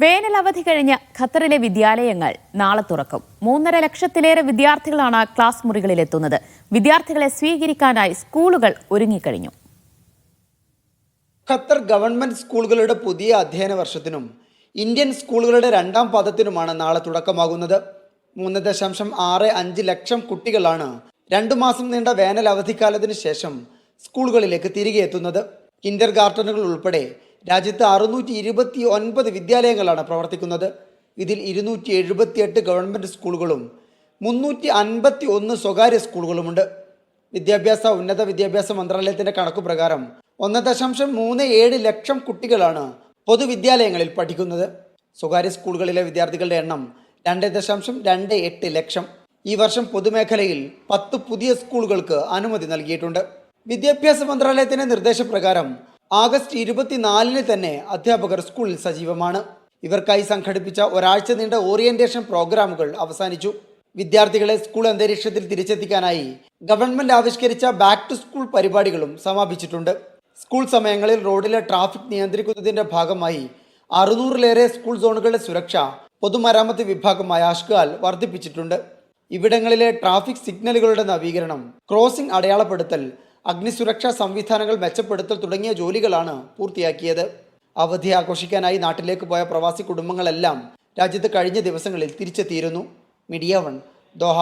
വേനൽ അവധി കഴിഞ്ഞ് ഖത്തറിലെ വിദ്യാലയങ്ങൾ നാളെ തുറക്കും. 3.5 ലക്ഷത്തിലേറെ വിദ്യാർത്ഥികളാണ് ക്ലാസ് മുറികളിലെത്തുന്നത്. വിദ്യാർത്ഥികളെ സ്വീകരിക്കാനായി സ്കൂളുകൾ ഒരുങ്ങിക്കഴിഞ്ഞു. ഖത്തർ ഗവൺമെന്റ് സ്കൂളുകളുടെ പുതിയ അധ്യയന വർഷത്തിനും ഇന്ത്യൻ സ്കൂളുകളുടെ രണ്ടാം പാദത്തിനുമാണ് നാളെ തുടക്കമാകുന്നത്. 3.65 ലക്ഷം കുട്ടികളാണ് 2 മാസം നീണ്ട വേനൽ അവധിക്കാലത്തിന് ശേഷം സ്കൂളുകളിലേക്ക് തിരികെ എത്തുന്നത്. കിൻഡർ ഗാർട്ടനുകൾ ഉൾപ്പെടെ രാജ്യത്ത് 629 വിദ്യാലയങ്ങളാണ് പ്രവർത്തിക്കുന്നത്. ഇതിൽ 278 ഗവൺമെൻറ് സ്കൂളുകളും 351 സ്വകാര്യ സ്കൂളുകളുമുണ്ട്. ഉന്നത വിദ്യാഭ്യാസ മന്ത്രാലയത്തിൻ്റെ കണക്കുപ്രകാരം 1.37 ലക്ഷം കുട്ടികളാണ് പൊതുവിദ്യാലയങ്ങളിൽ പഠിക്കുന്നത്. സ്വകാര്യ സ്കൂളുകളിലെ വിദ്യാർത്ഥികളുടെ എണ്ണം 2.28 ലക്ഷം. ഈ വർഷം പൊതുമേഖലയിൽ 10 പുതിയ സ്കൂളുകൾക്ക് അനുമതി നൽകിയിട്ടുണ്ട്. വിദ്യാഭ്യാസ മന്ത്രാലയത്തിൻ്റെ നിർദ്ദേശപ്രകാരം ആഗസ്റ്റ് 24 തന്നെ അധ്യാപകർ സ്കൂളിൽ സജീവമാണ്. ഇവർക്കായി സംഘടിപ്പിച്ച ഒരാഴ്ച നീണ്ട ഓറിയന്റേഷൻ പ്രോഗ്രാമുകൾ അവസാനിച്ചു. വിദ്യാർത്ഥികളെ സ്കൂൾ അന്തരീക്ഷത്തിൽ തിരിച്ചെത്തിക്കാനായി ഗവൺമെന്റ് ആവിഷ്കരിച്ച ബാക്ക് ടു സ്കൂൾ പരിപാടികളും സമാപിച്ചിട്ടുണ്ട്. സ്കൂൾ സമയങ്ങളിൽ റോഡിലെ ട്രാഫിക് നിയന്ത്രിക്കുന്നതിന്റെ ഭാഗമായി 600-ലേറെ സ്കൂൾ സോണുകളുടെ സുരക്ഷ പൊതുമരാമത്ത് വിഭാഗമായ അഷ്കാൽ വർദ്ധിപ്പിച്ചിട്ടുണ്ട്. ഇവിടങ്ങളിലെ ട്രാഫിക് സിഗ്നലുകളുടെ നവീകരണം, ക്രോസിംഗ് അടയാളപ്പെടുത്തൽ, അഗ്നിസുരക്ഷാ സംവിധാനങ്ങൾ മെച്ചപ്പെടുത്തൽ തുടങ്ങിയ ജോലികളാണ് പൂർത്തിയാക്കിയത്. അവധി ആഘോഷിക്കാനായി നാട്ടിലേക്ക് പോയ പ്രവാസി കുടുംബങ്ങളെല്ലാം രാജ്യത്ത് കഴിഞ്ഞ ദിവസങ്ങളിൽ തിരിച്ചെത്തിയിരുന്നു. Media 1, Doha.